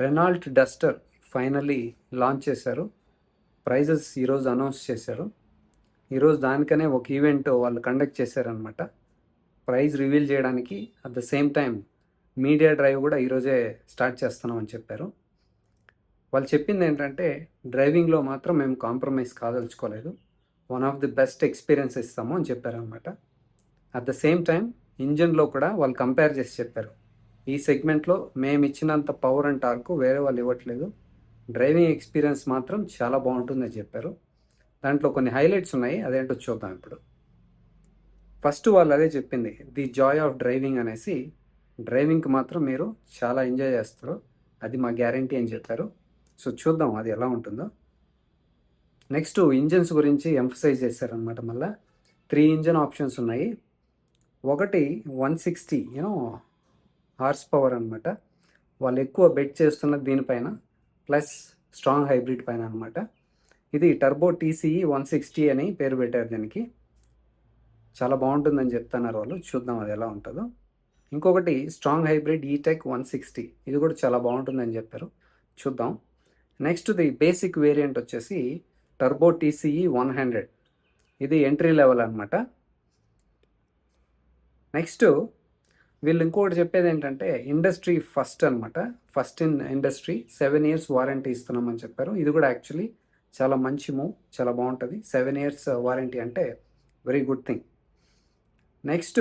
Renault Duster finally launch చేశారు. Prices ఈరోజు announce చేశారు. ఈరోజు దానికనే ఒక ఈవెంట్ వాళ్ళు కండక్ట్ చేశారనమాట. ప్రైజ్ రివీల్ చేయడానికి at the same time media drive కూడా ఈరోజే స్టార్ట్ చేస్తున్నామని చెప్పారు. వాళ్ళు చెప్పింది ఏంటంటే డ్రైవింగ్లో మాత్రం మేము కాంప్రమైజ్ కాదలుచుకోలేదు, one of the best experience ఇస్తాము అని చెప్పారనమాట. అట్ ద సేమ్ టైం ఇంజన్లో కూడా వాళ్ళు కంపేర్ చేసి చెప్పారు, ఈ సెగ్మెంట్లో మేము ఇచ్చినంత పవర్ అండ్ టార్క్ వేరే వాళ్ళు ఇవ్వట్లేదు, డ్రైవింగ్ ఎక్స్పీరియన్స్ మాత్రం చాలా బాగుంటుందని చెప్పారు. దాంట్లో కొన్ని హైలైట్స్ ఉన్నాయి, అదేంటో చూద్దాం ఇప్పుడు. ఫస్ట్ వాళ్ళు అదే చెప్పింది, ది జాయ్ ఆఫ్ డ్రైవింగ్ అనేసి, డ్రైవింగ్కి మాత్రం మీరు చాలా ఎంజాయ్ చేస్తారు, అది మా గ్యారంటీ అని చెప్పారు. సో చూద్దాం అది ఎలా ఉంటుందో. నెక్స్ట్ ఇంజన్స్ గురించి ఎంఫసైజ్ చేశారనమాట. మళ్ళీ 3 ఇంజన్ ఆప్షన్స్ ఉన్నాయి. ఒకటి 160 హార్స్ పవర్ అనమాట, వాళ్ళు ఎక్కువ బెట్ చేస్తున్నది దీనిపైన, ప్లస్ స్ట్రాంగ్ హైబ్రిడ్ పైన అనమాట. ఇది టర్బో TCE 160 అని పేరు పెట్టారు దీనికి. చాలా బాగుంటుందని చెప్తున్నారు వాళ్ళు, చూద్దాం అది ఎలా ఉంటుందో. ఇంకొకటి స్ట్రాంగ్ హైబ్రిడ్ ఈటెక్ 160, ఇది కూడా చాలా బాగుంటుందని చెప్పారు, చూద్దాం. నెక్స్ట్ ది బేసిక్ వేరియంట్ వచ్చేసి టర్బో TCE 100, ఇది ఎంట్రీ లెవెల్ అనమాట. నెక్స్ట్ వీళ్ళు ఇంకొకటి చెప్పేది ఏంటంటే ఇండస్ట్రీ ఫస్ట్ అనమాట, first in industry 7 years warranty ఇస్తున్నామని చెప్పారు. ఇది కూడా యాక్చువల్లీ చాలా మంచి మూవ్, చాలా బాగుంటుంది. 7 years వారంటీ అంటే వెరీ గుడ్ థింగ్. నెక్స్ట్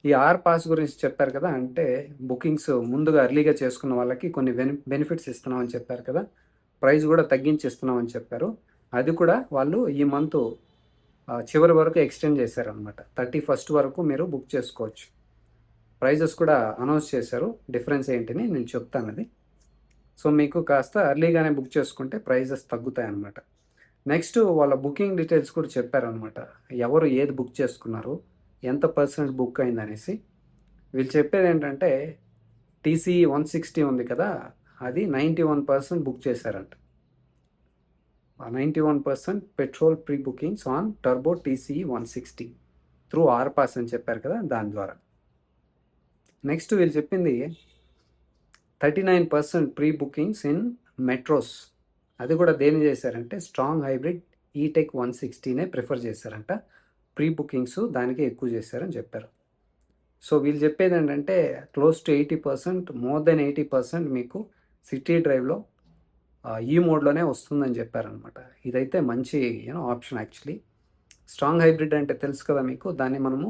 ఈ ఆర్ పాస్ గురించి చెప్పారు కదా, అంటే బుకింగ్స్ ముందుగా ఎర్లీగా చేసుకున్న వాళ్ళకి కొన్ని బెనిఫిట్స్ ఇస్తున్నామని చెప్పారు కదా, ప్రైస్ కూడా తగ్గించి ఇస్తున్నామని చెప్పారు. అది కూడా వాళ్ళు ఈ మంత్ చివరి వరకు ఎక్స్టెండ్ చేశారనమాట. 31st వరకు మీరు బుక్ చేసుకోవచ్చు. ప్రైజెస్ కూడా అనౌన్స్ చేశారు, డిఫరెన్స్ ఏంటిని నేను చెప్తాను అది. సో మీకు కాస్త ఎర్లీగానే బుక్ చేసుకుంటే ప్రైజెస్ తగ్గుతాయి అన్నమాట. నెక్స్ట్ వాళ్ళ బుకింగ్ డీటెయిల్స్ కూడా చెప్పారనమాట, ఎవరు ఏది బుక్ చేసుకున్నారు, ఎంత పర్సెంట్ బుక్ అయింది అనేసి. వీళ్ళు చెప్పేది ఏంటంటే TCE 160 ఉంది కదా, అది 91% బుక్ చేశారంట. 91% petrol pre bookings on turbo TCE 160 through R pass అని చెప్పారు కదా, దాని ద్వారా. నెక్స్ట్ వీళ్ళు చెప్పింది 39% ప్రీ బుకింగ్స్ ఇన్ మెట్రోస్, అది కూడా దేని చేశారంటే స్ట్రాంగ్ హైబ్రిడ్ ఈటెక్ 160నే ప్రిఫర్ చేశారంట. ప్రీ బుకింగ్స్ దానికే ఎక్కువ చేశారని చెప్పారు. సో వీళ్ళు చెప్పేది ఏంటంటే క్లోజ్ టు 80%, మోర్ దెన్ 80% మీకు సిటీ డ్రైవ్లో ఈ మోడ్లోనే వస్తుందని చెప్పారనమాట. ఇదైతే మంచి ఆప్షన్ యాక్చువల్లీ. స్ట్రాంగ్ హైబ్రిడ్ అంటే తెలుసు కదా మీకు, దాన్ని మనము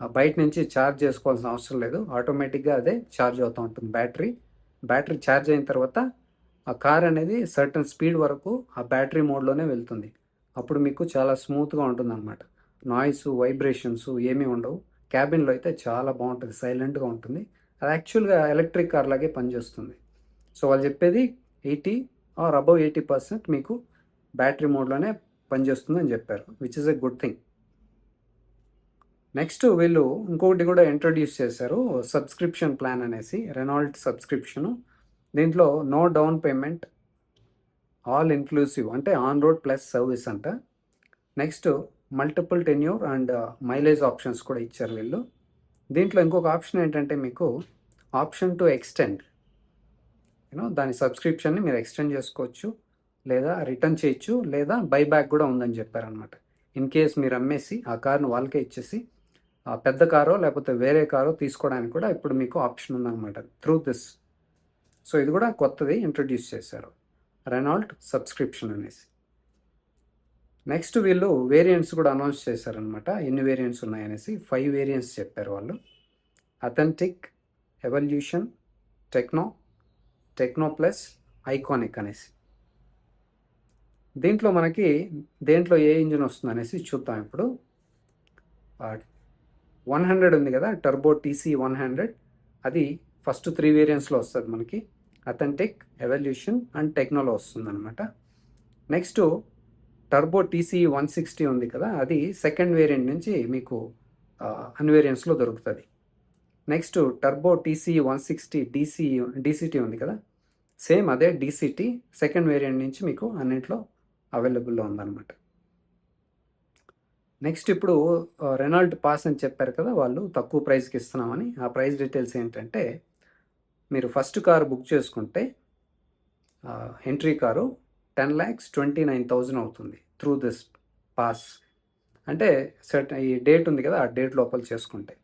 బయట నుంచి ఛార్జ్ చేసుకోవాల్సిన అవసరం లేదు, ఆటోమేటిక్గా అదే ఛార్జ్ అవుతూ ఉంటుంది. బ్యాటరీ ఛార్జ్ అయిన తర్వాత ఆ కార్ అనేది సర్టన్ స్పీడ్ వరకు ఆ బ్యాటరీ మోడ్లోనే వెళ్తుంది. అప్పుడు మీకు చాలా స్మూత్గా ఉంటుంది అనమాట, నాయిస్ వైబ్రేషన్స్ ఏమీ ఉండవు. క్యాబిన్లో అయితే చాలా బాగుంటుంది, సైలెంట్గా ఉంటుంది. అది యాక్చువల్గా ఎలక్ట్రిక్ కార్ లాగే పనిచేస్తుంది. సో వాళ్ళు చెప్పేది 80 ఆర్ అబవ్ 80% మీకు బ్యాటరీ మోడ్లోనే పనిచేస్తుంది అని చెప్పారు, which is a good thing. Next వీళ్ళు ఇంకొకటి కూడా ఇంట్రొడ్యూస్ చేశారు, సబ్స్క్రిప్షన్ ప్లాన్ అనేసి, రెనాల్ట్ సబ్స్క్రిప్షను. దీంట్లో no down payment, all inclusive, అంటే ఆన్ రోడ్ ప్లస్ సర్వీస్ అంట. Next multiple tenure and mileage options కూడా ఇచ్చారు వీళ్ళు. దీంట్లో ఇంకొక ఆప్షన్ ఏంటంటే మీకు ఆప్షన్ టు ఎక్స్టెండ్, దాని సబ్స్క్రిప్షన్ని మీరు ఎక్స్టెండ్ చేసుకోవచ్చు, లేదా రిటర్న్ చేయొచ్చు, లేదా బైబ్యాక్ కూడా ఉందని చెప్పారనమాట. ఇన్ కేస్ మీరు అమ్మేసి ఆ కార్ను వాళ్ళకే ఇచ్చేసి ఆ పెద్ద కారో లేకపోతే వేరే కారో తీసుకోవడానికి కూడా ఇప్పుడు మీకు ఆప్షన్ ఉందన్నమాట త్రూ దిస్. సో ఇది కూడా కొత్తది ఇంట్రొడ్యూస్ చేశారు, రెనాల్ట్ సబ్స్క్రిప్షన్ అనేసి. నెక్స్ట్ వీళ్ళు వేరియంట్స్ కూడా అనౌన్స్ చేశారనమాట, ఎన్ని వేరియంట్స్ ఉన్నాయనేసి. 5 వేరియంట్స్ చెప్పారు వాళ్ళు, authentic, evolution, techno plus, iconic అనేసి. దీంట్లో మనకి దేంట్లో ఏ ఇంజిన్ వస్తుంది అనేసి చూద్దాం ఇప్పుడు. 100 ఉంది కదా, టర్బో TCE 100, అది ఫస్ట్ 3 వేరియంట్స్లో వస్తుంది మనకి, అథెంటిక్, ఎవల్యూషన్ అండ్ టెక్నోలో వస్తుంది అనమాట. నెక్స్ట్ టర్బో TCE 160 ఉంది కదా, అది సెకండ్ వేరియంట్ నుంచి మీకు అన్ని వేరియంట్స్లో దొరుకుతుంది. నెక్స్ట్ టర్బో TCE 160 DCT ఉంది కదా, సేమ్ అదే DCT సెకండ్ వేరియంట్ నుంచి మీకు అన్నింటిలో అవైలబుల్లో ఉందన్నమాట. నెక్స్ట్ ఇప్పుడు రెనాల్ట్ పాస్ అని చెప్పారు కదా వాళ్ళు, తక్కువ ప్రైస్కి ఇస్తున్నామని. ఆ ప్రైస్ డీటెయిల్స్ ఏంటంటే మీరు ఫస్ట్ కారు బుక్ చేసుకుంటే ఎంట్రీ కారు 10,29,000 అవుతుంది త్రూ దిస్ పాస్. అంటే ఈ డేట్ ఉంది కదా, ఆ డేట్ లోపల చేసుకుంటే.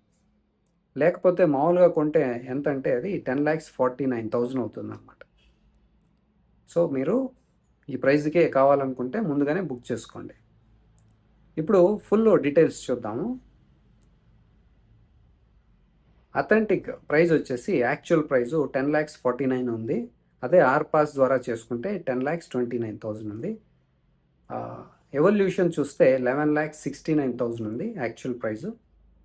లేకపోతే మామూలుగా కొంటే ఎంత అంటే అది 10,49,000 అవుతుంది అనమాట. సో మీరు ఈ ప్రైస్కే కావాలనుకుంటే ముందుగానే బుక్ చేసుకోండి. ఇప్పుడు ఫుల్ డీటెయిల్స్ చూద్దాము. అథెంటిక్ ప్రైస్ వచ్చేసి యాక్చువల్ ప్రైజు 10,49,000 ఉంది. అదే ఆర్ పాస్ ద్వారా చేసుకుంటే 10,29,000 ఉంది. ఎవల్యూషన్ చూస్తే 11,69,000 ఉంది యాక్చువల్ ప్రైజు.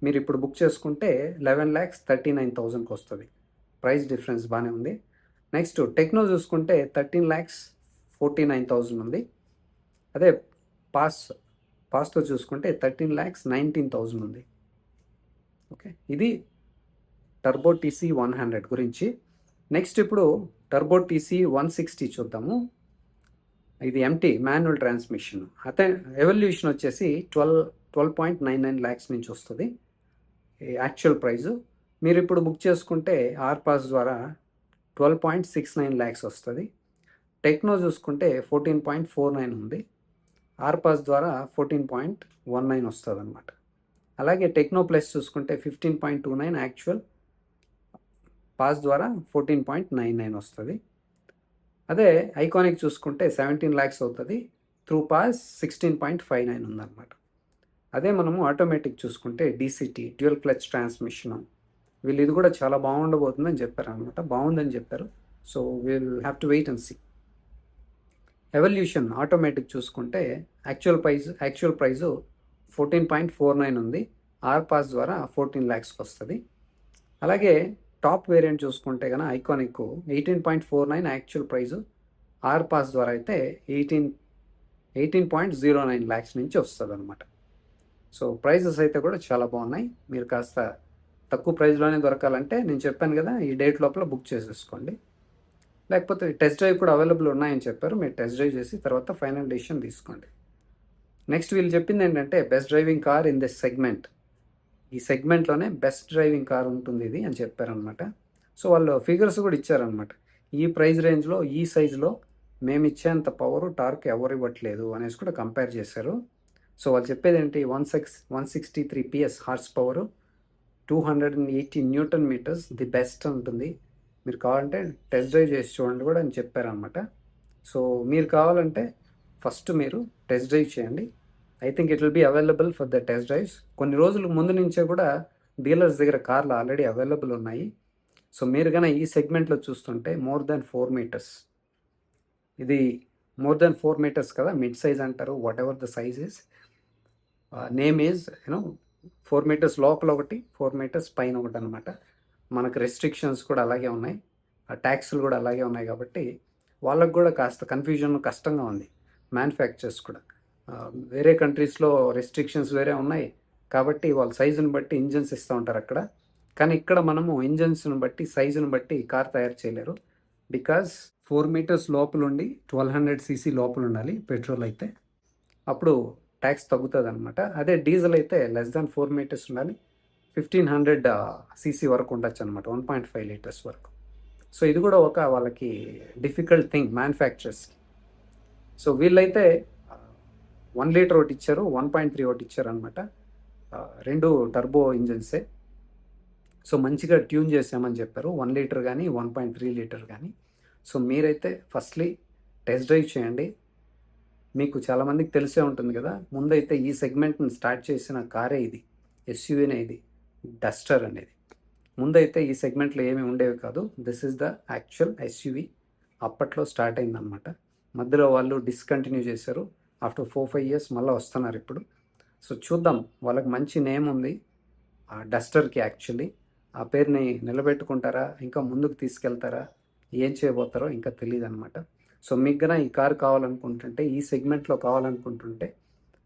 మీరు ఇప్పుడు బుక్ చేసుకుంటే 11,39,000కి వస్తుంది. ప్రైస్ డిఫరెన్స్ బాగానే ఉంది. నెక్స్ట్ టెక్నో చూసుకుంటే 13,49,000 ఉంది. అదే పాస్తో చూసుకుంటే 13,19,000 ఉంది. ఓకే, ఇది టర్బో టీసీ 100 గురించి. నెక్స్ట్ ఇప్పుడు టర్బో టీసీ 160 చూద్దాము. ఇది ఎంటీ మాన్యువల్ ట్రాన్స్మిషన్. ఎవల్యూషన్ వచ్చేసి 12.99 lakhs నుంచి వస్తుంది యాక్చువల్ ప్రైజు. మీరు ఇప్పుడు బుక్ చేసుకుంటే ఆర్ పాస్ ద్వారా 12.69 lakhs వస్తుంది. టెక్నో చూసుకుంటే 14.49 ఉంది. ఆర్ పాస్ ద్వారా 14.19 వస్తుంది అనమాట. అలాగే టెక్నో ప్లస్ చూసుకుంటే 15.29 యాక్చువల్, పాస్ ద్వారా 14.99 వస్తుంది. అదే ఐకానిక్ చూసుకుంటే 17 lakhs అవుతుంది, త్రూ పాస్ 16.59 ఉందన్నమాట. అదే మనము ఆటోమేటిక్ చూసుకుంటే డీసీటీ డ్యూయల్ క్లచ్ ట్రాన్స్మిషన్, వీళ్ళు ఇది కూడా చాలా బాగుండబోతుందని చెప్పారు అనమాట. బాగుందని చెప్పారు. So will have to wait and see. Evolution automatic చూసుకుంటే యాక్చువల్ ప్రైజు 14.49 ఉంది. ఆర్ పాస్ ద్వారా 14 lakhsకి వస్తుంది. అలాగే టాప్ వేరియంట్ చూసుకుంటే కనుక iconic 18.49 actual price, R pass ద్వారా అయితే 18.09 lakhs నుంచి వస్తుంది అనమాట. సో ప్రైజెస్ అయితే కూడా చాలా బాగున్నాయి. మీరు కాస్త తక్కువ ప్రైస్లోనే దొరకాలంటే నేను చెప్పాను కదా, ఈ డేట్ లోపల బుక్ చేసేసుకోండి. లేకపోతే టెస్ట్ డ్రైవ్ కూడా అవైలబుల్ ఉన్నాయని చెప్పారు. మీరు టెస్ట్ డ్రైవ్ చేసి తర్వాత ఫైనల్ డెసిషన్ తీసుకోండి. నెక్స్ట్ వీళ్ళు చెప్పింది ఏంటంటే best driving car in this segment. ఈ సెగ్మెంట్లోనే బెస్ట్ డ్రైవింగ్ కార్ ఉంటుంది ఇది అని చెప్పారనమాట. సో వాళ్ళు ఫిగర్స్ కూడా ఇచ్చారనమాట. ఈ ప్రైస్ రేంజ్లో ఈ సైజులో మేము ఇచ్చేంత పవర్ టార్క్ ఎవరు ఇవ్వట్లేదు అనేసి కూడా కంపేర్ చేశారు. సో వాళ్ళు చెప్పేది ఏంటి, 163 PS horse power, 280 Nm the best ఉంటుంది. మీరు కావాలంటే టెస్ట్ డ్రైవ్ చేసి చూడండి కూడా అని చెప్పారనమాట. సో మీరు కావాలంటే ఫస్ట్ మీరు టెస్ట్ డ్రైవ్ చేయండి. I think it will be available for the test drives. కొన్ని రోజుల ముందు నుంచే కూడా డీలర్స్ దగ్గర కార్లు ఆల్రెడీ అవైలబుల్ ఉన్నాయి. సో మీరు కనుక ఈ సెగ్మెంట్లో చూస్తుంటే మోర్ దాన్ 4 meters, ఇది మోర్ దాన్ 4 meters కదా, మిడ్ సైజ్ అంటారు, what ever the size is. Name is 4 meters లోపల ఒకటి, 4 meters పైన ఒకటి అనమాట. మనకు రెస్ట్రిక్షన్స్ కూడా అలాగే ఉన్నాయి, ట్యాక్స్లు కూడా అలాగే ఉన్నాయి. కాబట్టి వాళ్ళకు కూడా కాస్త కన్ఫ్యూజన్ కష్టంగా ఉంది. మ్యానుఫ్యాక్చర్స్ కూడా వేరే కంట్రీస్లో రెస్ట్రిక్షన్స్ వేరే ఉన్నాయి కాబట్టి వాళ్ళ సైజుని బట్టి ఇంజన్స్ ఇస్తూ ఉంటారు అక్కడ. కానీ ఇక్కడ మనము ఇంజన్స్ని బట్టి సైజుని బట్టి కార్ తయారు చేయలేరు. బికాజ్ 4 meters లోపల ఉండి 1200 cc లోపల ఉండాలి పెట్రోల్ అయితే, అప్పుడు ట్యాక్స్ తగ్గుతుంది అనమాట. అదే డీజిల్ అయితే లెస్ దాన్ 4 meters ఉండాలి, 1500 cc వరకు ఉండొచ్చు అనమాట, 1.5 liters వరకు. సో ఇది కూడా ఒక వాళ్ళకి డిఫికల్ట్ థింగ్ మ్యానుఫ్యాక్చర్స్కి. సో వీళ్ళైతే 1 liter ఒకటి ఇచ్చారు, 1.3 ఒకటి ఇచ్చారు అనమాట. రెండు టర్బో ఇంజన్సే. సో మంచిగా ట్యూన్ చేసామని చెప్పారు, 1 liter కానీ 1.3 liter కానీ. సో మీరైతే ఫస్ట్లీ టెస్ట్ డ్రైవ్ చేయండి. మీకు చాలామందికి తెలిసే ఉంటుంది కదా, ముందైతే ఈ సెగ్మెంట్ని స్టార్ట్ చేసిన కారే ఇది, ఎస్యూవీనే ఇది, డస్టర్ అనేది. ముందైతే ఈ సెగ్మెంట్లో ఏమీ ఉండేవి కాదు. This is the actual SUV. అప్పట్లో స్టార్ట్ అయిందనమాట. మధ్యలో వాళ్ళు డిస్కంటిన్యూ చేశారు. ఆఫ్టర్ 4-5 years మళ్ళీ వస్తున్నారు ఇప్పుడు. సో చూద్దాం, వాళ్ళకి మంచి నేమ్ ఉంది ఆ డస్టర్కి. యాక్చువల్లీ ఆ పేరుని నిలబెట్టుకుంటారా, ఇంకా ముందుకు తీసుకెళ్తారా, ఏం చేయబోతారో ఇంకా తెలియదు అనమాట. సో మీకు గన ఈ కార్ కావాలనుకుంటుంటే, ఈ సెగ్మెంట్లో కావాలనుకుంటుంటే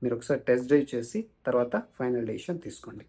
మీరు ఒకసారి టెస్ట్ డ్రైవ్ చేసి తర్వాత ఫైనల్ డెసిషన్ తీసుకోండి.